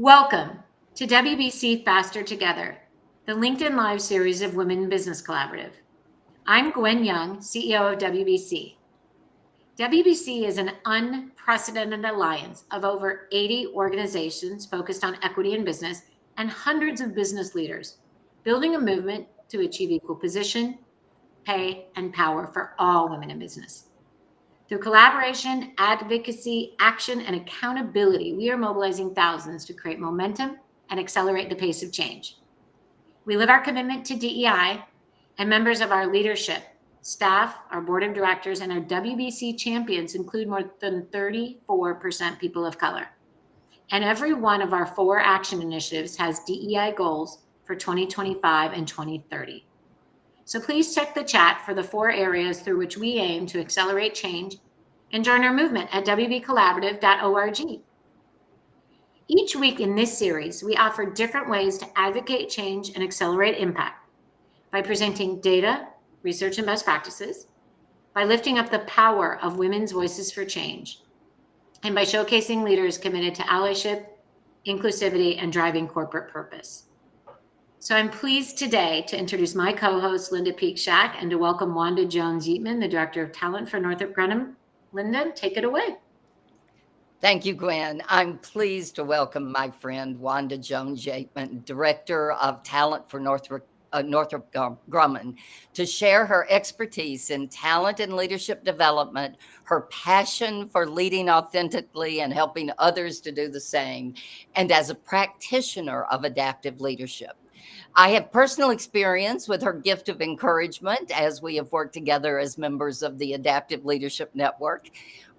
Welcome to WBC Faster Together, the LinkedIn Live series of Women in Business Collaborative. I'm Gwen Young, CEO of WBC. WBC is an unprecedented alliance of over 80 organizations focused on equity in business and hundreds of business leaders, building a movement to achieve equal position, pay, and power for all women in business. Through collaboration, advocacy, action, and accountability, we are mobilizing thousands to create momentum and accelerate the pace of change. We live our commitment to DEI, and members of our leadership, staff, our board of directors, and our WBC champions include more than 34% people of color. And every one of our 4 action initiatives has DEI goals for 2025 and 2030. So please check the chat for the 4 areas through which we aim to accelerate change and join our movement at wbcollaborative.org. Each week in this series, we offer different ways to advocate change and accelerate impact by presenting data, research, and best practices, by lifting up the power of women's voices for change, and by showcasing leaders committed to allyship, inclusivity, and driving corporate purpose. So I'm pleased today to introduce my co-host, Linda Peak Schacht, and to welcome Wanda Jones-Yeatman, the Director of Talent for Northrop Grumman. Linda, take it away. Thank you, Gwen. I'm pleased to welcome my friend, Wanda Jones-Yeatman, Director of Talent for Northrop Grumman, to share her expertise in talent and leadership development, her passion for leading authentically and helping others to do the same, and as a practitioner of adaptive leadership. I have personal experience with her gift of encouragement as we have worked together as members of the Adaptive Leadership Network.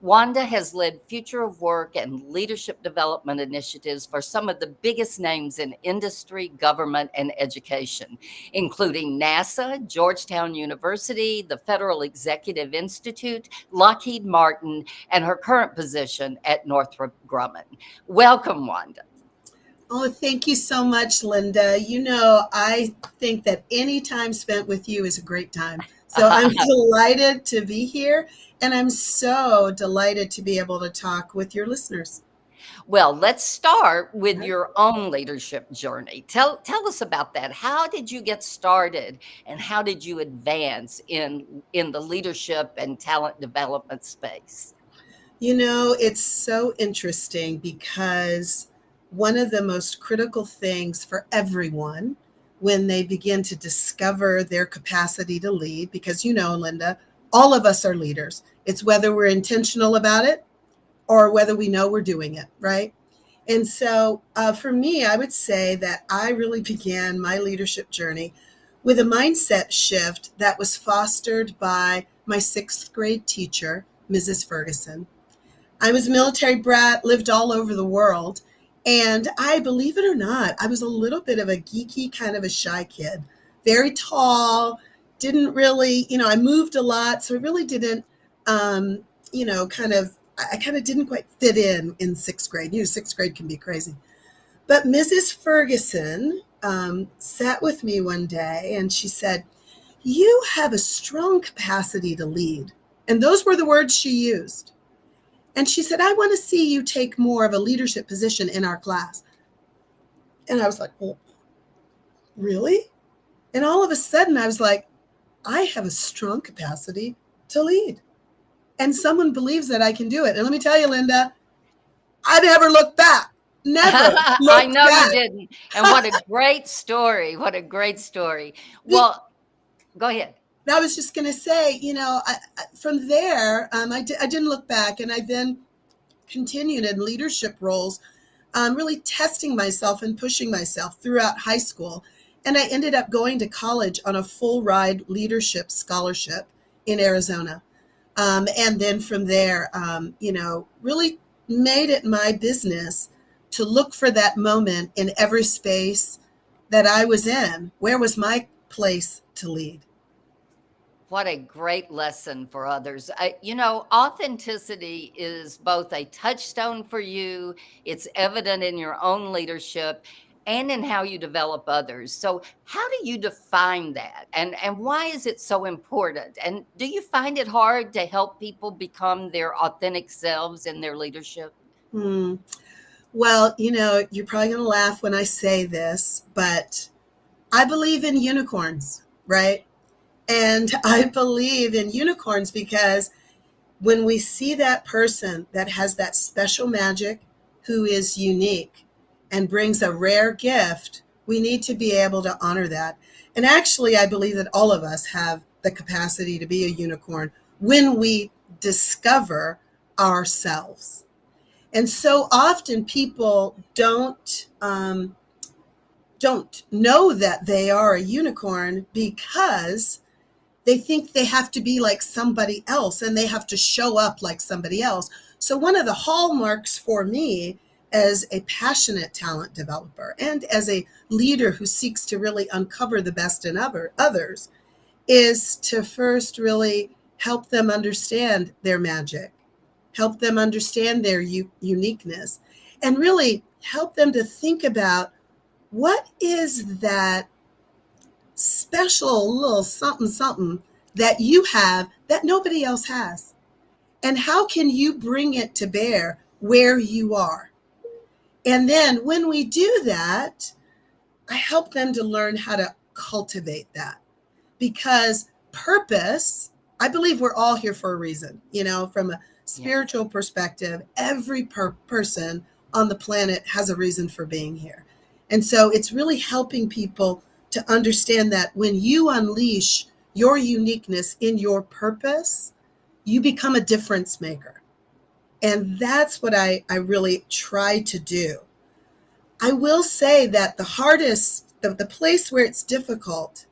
Wanda has led future of work and leadership development initiatives for some of the biggest names in industry, government, and education, including NASA, Georgetown University, the Federal Executive Institute, Lockheed Martin, and her current position at Northrop Grumman. Welcome, Wanda. Oh, thank you so much, Linda. You know, I think that any time spent with you is a great time. So I'm delighted to be here, and I'm so delighted to be able to talk with your listeners. Well, let's start with your own leadership journey. Tell us about that. How did you get started, and how did you advance in the leadership and talent development space? You know, it's so interesting because one of the most critical things for everyone when they begin to discover their capacity to lead, because you know, Linda, all of us are leaders. It's whether we're intentional about it or whether we know we're doing it, right? And so for me, I would say that I really began my leadership journey with a mindset shift that was fostered by my 6th grade teacher, Mrs. Ferguson. I was a military brat, lived all over the world. And I, believe it or not, I was a little bit of a geeky, kind of a shy kid, very tall, didn't really, I moved a lot. So I really didn't, I kind of didn't quite fit in 6th grade. 6th grade can be crazy. But Mrs. Ferguson sat with me one day and she said, "You have a strong capacity to lead." And those were the words she used. And she said, "I want to see you take more of a leadership position in our class." And I was like, "Well, really?" And all of a sudden I was like, I have a strong capacity to lead. And someone believes that I can do it. And let me tell you, Linda, I never looked back. Never looked I know back. you didn't. And what a great story. What a great story. Well, go ahead. I was just going to say, from there, I didn't look back. And I then continued in leadership roles, really testing myself and pushing myself throughout high school. And I ended up going to college on a full ride leadership scholarship in Arizona. And then from there, really made it my business to look for that moment in every space that I was in. Where was my place to lead? What a great lesson for others. Authenticity is both a touchstone for you, it's evident in your own leadership, and in how you develop others. So how do you define that? And why is it so important? And do you find it hard to help people become their authentic selves in their leadership? Well, you're probably going to laugh when I say this, but I believe in unicorns, right? And I believe in unicorns because when we see that person that has that special magic, who is unique and brings a rare gift, we need to be able to honor that. And actually, I believe that all of us have the capacity to be a unicorn when we discover ourselves. And so often people don't know that they are a unicorn because they think they have to be like somebody else and they have to show up like somebody else. So one of the hallmarks for me as a passionate talent developer and as a leader who seeks to really uncover the best in others is to first really help them understand their magic, help them understand their uniqueness, and really help them to think about what is that special little something something that you have that nobody else has, and how can you bring it to bear where you are. And then when we do that, I help them to learn how to cultivate that, because purpose, I believe we're all here for a reason. From a spiritual perspective, every person on the planet has a reason for being here. And so it's really helping people to understand that when you unleash your uniqueness in your purpose, you become a difference maker. And that's what I really try to do. I will say that the hardest, the place where it's difficult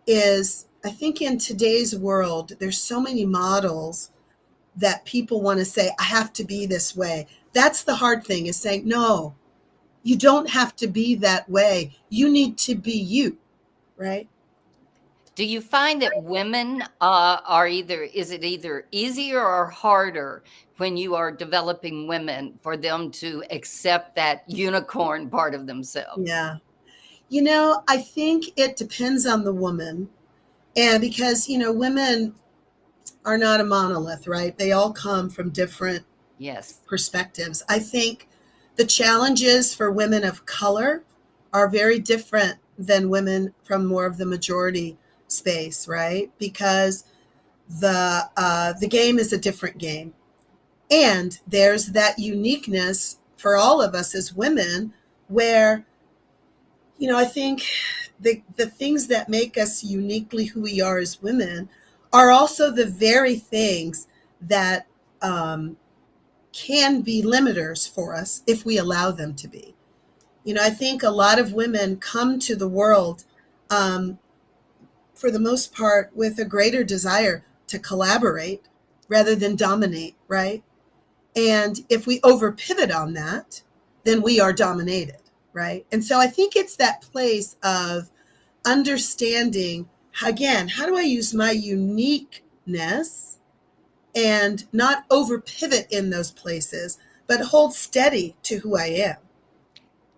is, I think in today's world, there's so many models that people want to say, I have to be this way. That's the hard thing, is saying, no, you don't have to be that way. You need to be you, right? Do you find that women is it either easier or harder when you are developing women for them to accept that unicorn part of themselves? Yeah. I think it depends on the woman. And because, women are not a monolith, right? They all come from different Yes. perspectives. I think the challenges for women of color are very different than women from more of the majority space, right? Because the game is a different game, and there's that uniqueness for all of us as women, where I think the things that make us uniquely who we are as women are also the very things that can be limiters for us if we allow them to be. I think a lot of women come to the world, for the most part, with a greater desire to collaborate rather than dominate, right? And if we over pivot on that, then we are dominated, right? And so I think it's that place of understanding, again, how do I use my uniqueness and not over pivot in those places, but hold steady to who I am.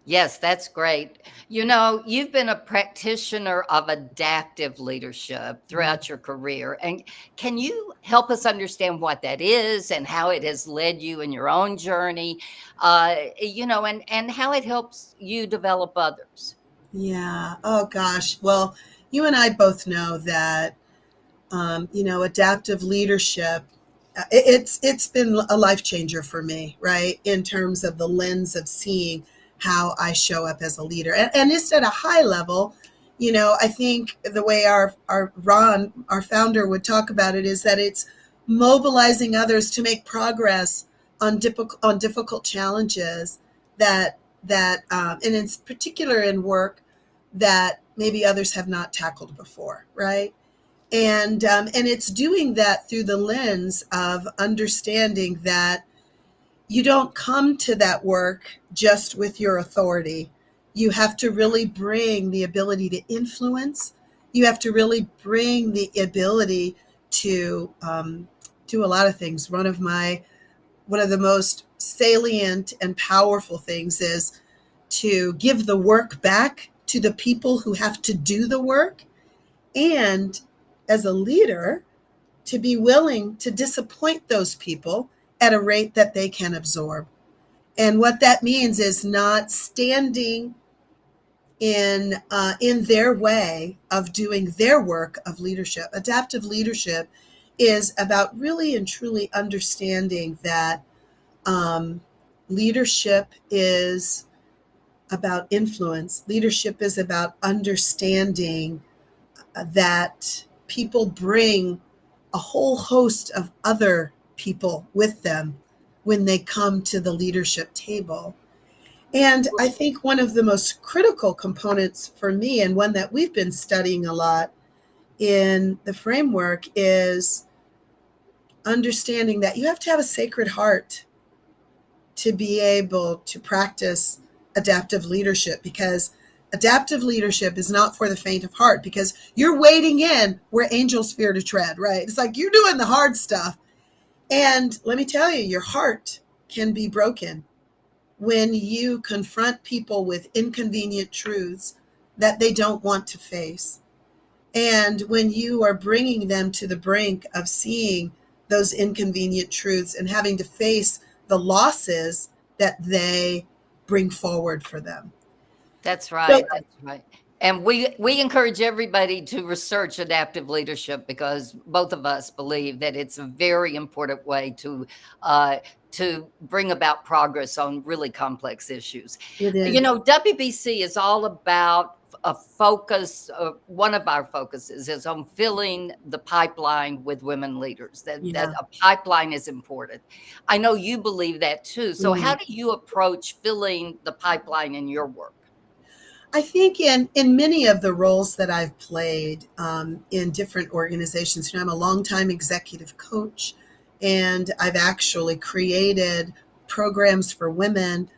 Yes, that's great. You've been a practitioner of adaptive leadership throughout your career. And can you help us understand what that is and how it has led you in your own journey, and how it helps you develop others? Yeah. Oh gosh. Well, you and I both know that adaptive leadership. It's been a life changer for me, right? In terms of the lens of seeing how I show up as a leader, and it's at a high level. I think the way our Ron, our founder, would talk about it is that it's mobilizing others to make progress on difficult challenges and in particular in work that maybe others have not tackled before, right? And it's doing that through the lens of understanding that you don't come to that work just with your authority. You have to really bring the ability to influence. You have to really bring the ability to do a lot of things. One of the most salient and powerful things is to give the work back to the people who have to do the work, and as a leader, to be willing to disappoint those people at a rate that they can absorb. And what that means is not standing in their way of doing their work of leadership. Adaptive leadership is about really and truly understanding that leadership is about influence. Leadership is about understanding that people bring a whole host of other people with them when they come to the leadership table. And I think one of the most critical components for me, and one that we've been studying a lot in the framework, is understanding that you have to have a sacred heart to be able to practice adaptive leadership, because adaptive leadership is not for the faint of heart, because you're wading in where angels fear to tread, right? It's like you're doing the hard stuff. And let me tell you, your heart can be broken when you confront people with inconvenient truths that they don't want to face. And when you are bringing them to the brink of seeing those inconvenient truths and having to face the losses that they bring forward for them. That's So, right. That's right. And we encourage everybody to research adaptive leadership, because both of us believe that it's a very important way to bring about progress on really complex issues. it is. You know, WBC is all about a focus. One of our focuses is on filling the pipeline with women leaders. That Yeah. a pipeline is important. I know you believe that too. So, how do you approach filling the pipeline in your work? I think in many of the roles that I've played in different organizations, I'm a longtime executive coach, and I've actually created programs for women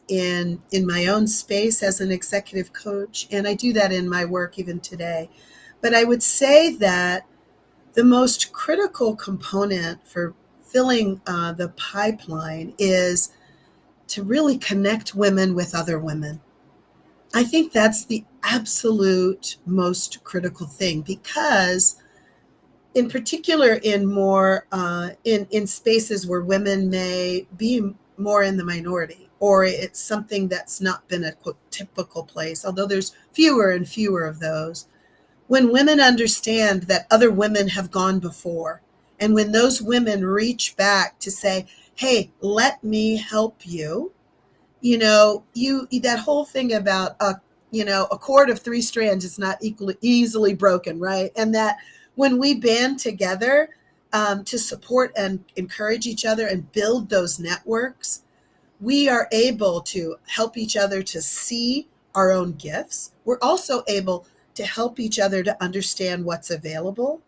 in my own space as an executive coach, and I do that in my work even today. But I would say that the most critical component for filling the pipeline is to really connect women with other women. I think that's the absolute most critical thing, because in particular in more in spaces where women may be more in the minority, or it's something that's not been a quote, typical place, although there's fewer and fewer of those. When women understand that other women have gone before, and when those women reach back to say, hey, let me help you, you that whole thing about a cord of three strands is not easily broken, right? And that when we band together to support and encourage each other and build those networks, we are able to help each other to see our own gifts. We're also able to help each other to understand what's available,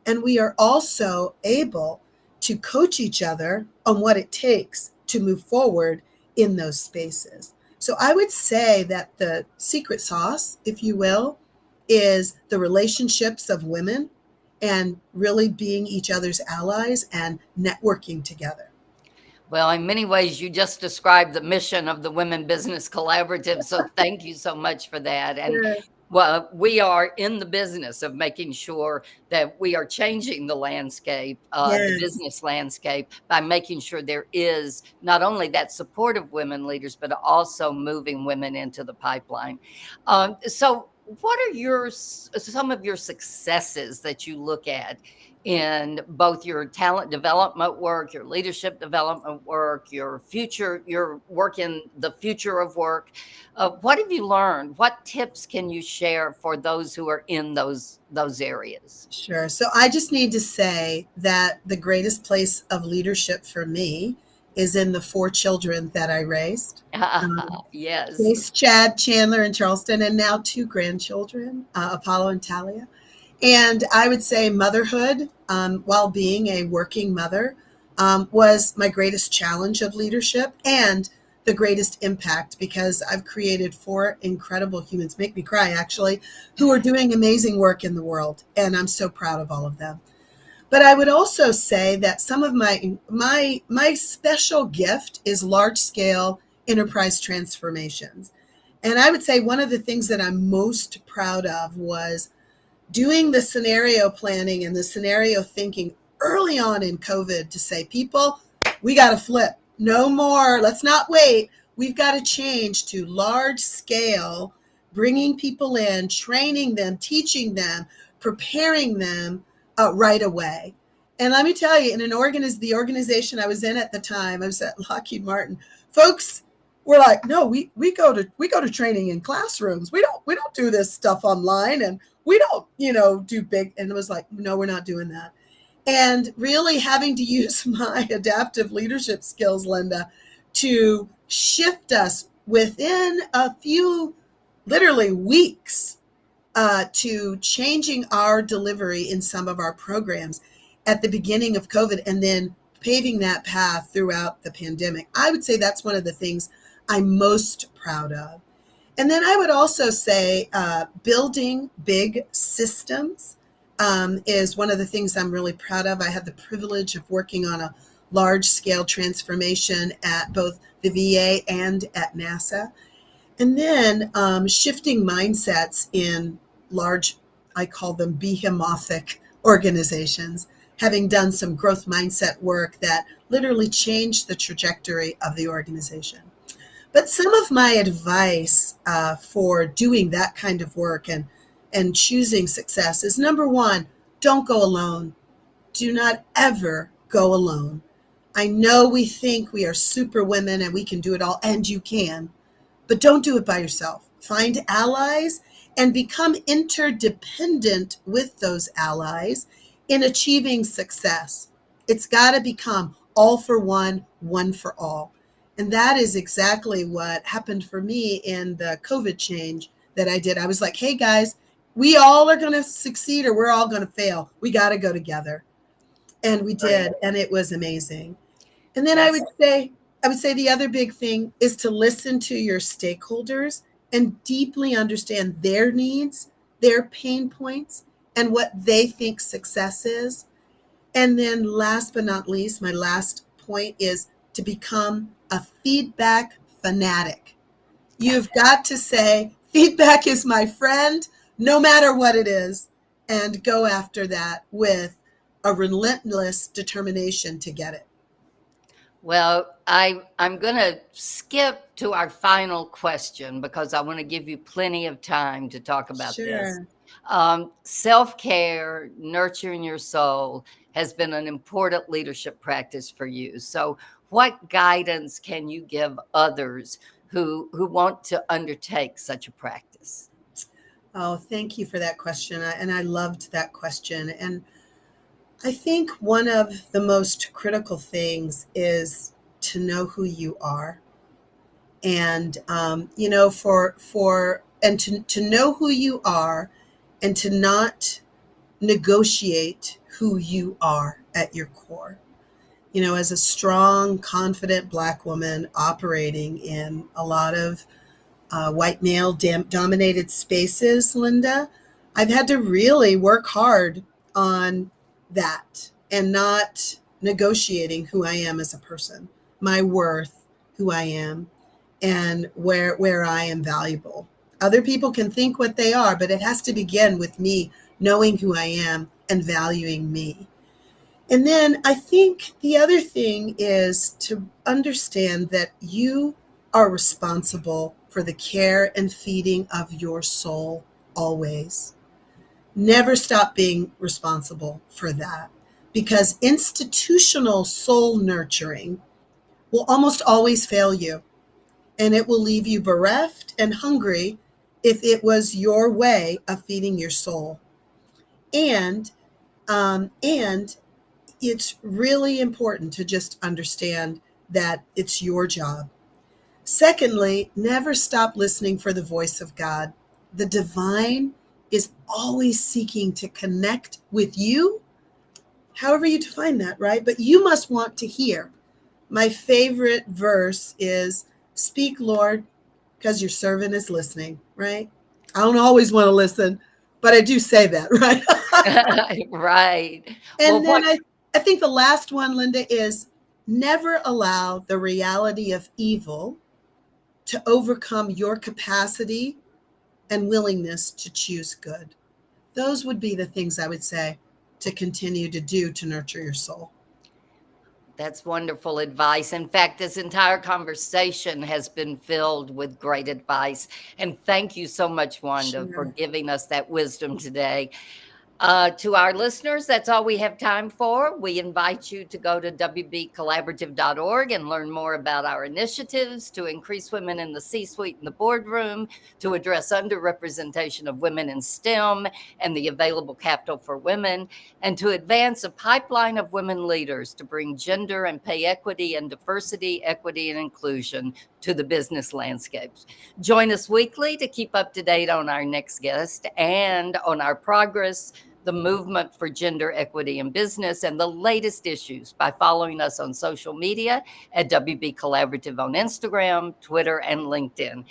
and we are also able to coach each other on what it takes to move forward in those spaces. So I would say that the secret sauce, if you will, is the relationships of women and really being each other's allies and networking together. Well, in many ways, you just described the mission of the Women Business Collaborative. So thank you so much for that. And Yeah. well, we are in the business of making sure that we are changing the landscape, the Yes. business landscape, by making sure there is not only that support of women leaders, but also moving women into the pipeline. So, what are some of your successes that you look at in both your talent development work, your leadership development work, your work in the future of work? What have you learned? What tips can you share for those who are in those areas? Sure. So I just need to say that the greatest place of leadership for me is in the four children that I raised. Yes. Chase, Chad, Chandler, and Charleston, and now two grandchildren, Apollo and Talia. And I would say motherhood, while being a working mother, was my greatest challenge of leadership and the greatest impact, because I've created four incredible humans, make me cry actually, who are doing amazing work in the world. And I'm so proud of all of them. But I would also say that some of my special gift is large scale enterprise transformations. And I would say one of the things that I'm most proud of was doing the scenario planning and the scenario thinking early on in COVID to say, people, we got to flip. No more. Let's not wait. We've got to change to large scale, bringing people in, training them, teaching them, preparing them right away. And let me tell you, in the organization I was in at the time, I was at Lockheed Martin. Folks were like, "No, we go to training in classrooms. We don't do this stuff online, and we don't do big." And it was like, "No, we're not doing that." And really having to use my adaptive leadership skills, Linda, to shift us within a few, literally weeks, to changing our delivery in some of our programs at the beginning of COVID, and then paving that path throughout the pandemic. I would say that's one of the things I'm most proud of. And then I would also say building big systems is one of the things I'm really proud of. I had the privilege of working on a large scale transformation at both the VA and at NASA. And then shifting mindsets in large, I call them behemoths organizations, having done some growth mindset work that literally changed the trajectory of the organization. But some of my advice for doing that kind of work and choosing success is, number one, don't go alone. Do not ever go alone. I know we think we are super women and we can do it all, and you can, but don't do it by yourself. Find allies and become interdependent with those allies in achieving success. It's got to become all for one, one for all. And that is exactly what happened for me in the COVID change that I did. I was like, hey guys, we all are going to succeed or we're all going to fail. We got to go together. And we did. And it was amazing. And then I would say the other big thing is to listen to your stakeholders and deeply understand their needs, their pain points, and what they think success is. And then last but not least, my last point is to become a feedback fanatic. You've got to say, feedback is my friend, no matter what it is, and go after that with a relentless determination to get it. Well, I'm going to skip to our final question because I want to give you plenty of time to talk about this. Self-care, nurturing your soul has been an important leadership practice for you. So what guidance can you give others who want to undertake such a practice? Oh, thank you for that question. And I loved that question. And I think one of the most critical things is to know who you are. And, to know who you are and to not negotiate who you are at your core. As a strong, confident Black woman operating in a lot of white male dominated spaces, Linda, I've had to really work hard on that and not negotiating who I am as a person, my worth, who I am, and where I am valuable. Other people can think what they are, but it has to begin with me knowing who I am and valuing me. And then I think the other thing is to understand that you are responsible for the care and feeding of your soul always. Never stop being responsible for that, because institutional soul nurturing will almost always fail you, and it will leave you bereft and hungry if it was your way of feeding your soul. And it's really important to just understand that it's your job. Secondly, never stop listening for the voice of God. The divine is always seeking to connect with you, however you define that, right? But you must want to hear. My favorite verse is, speak, Lord, because your servant is listening, right? I don't always want to listen, but I do say that, right? Right. And then I think the last one, Linda, is never allow the reality of evil to overcome your capacity and willingness to choose good. Those would be the things I would say to continue to do to nurture your soul. That's wonderful advice. In fact, this entire conversation has been filled with great advice. And thank you so much, Wanda, for Sure. giving us that wisdom today. To our listeners, that's all we have time for. We invite you to go to wbcollaborative.org and learn more about our initiatives to increase women in the C-suite and the boardroom, to address underrepresentation of women in STEM and the available capital for women, and to advance a pipeline of women leaders to bring gender and pay equity and diversity, equity, and inclusion to the business landscapes. Join us weekly to keep up to date on our next guest and on our progress, the movement for gender equity in business, and the latest issues by following us on social media at WB Collaborative on Instagram, Twitter, and LinkedIn.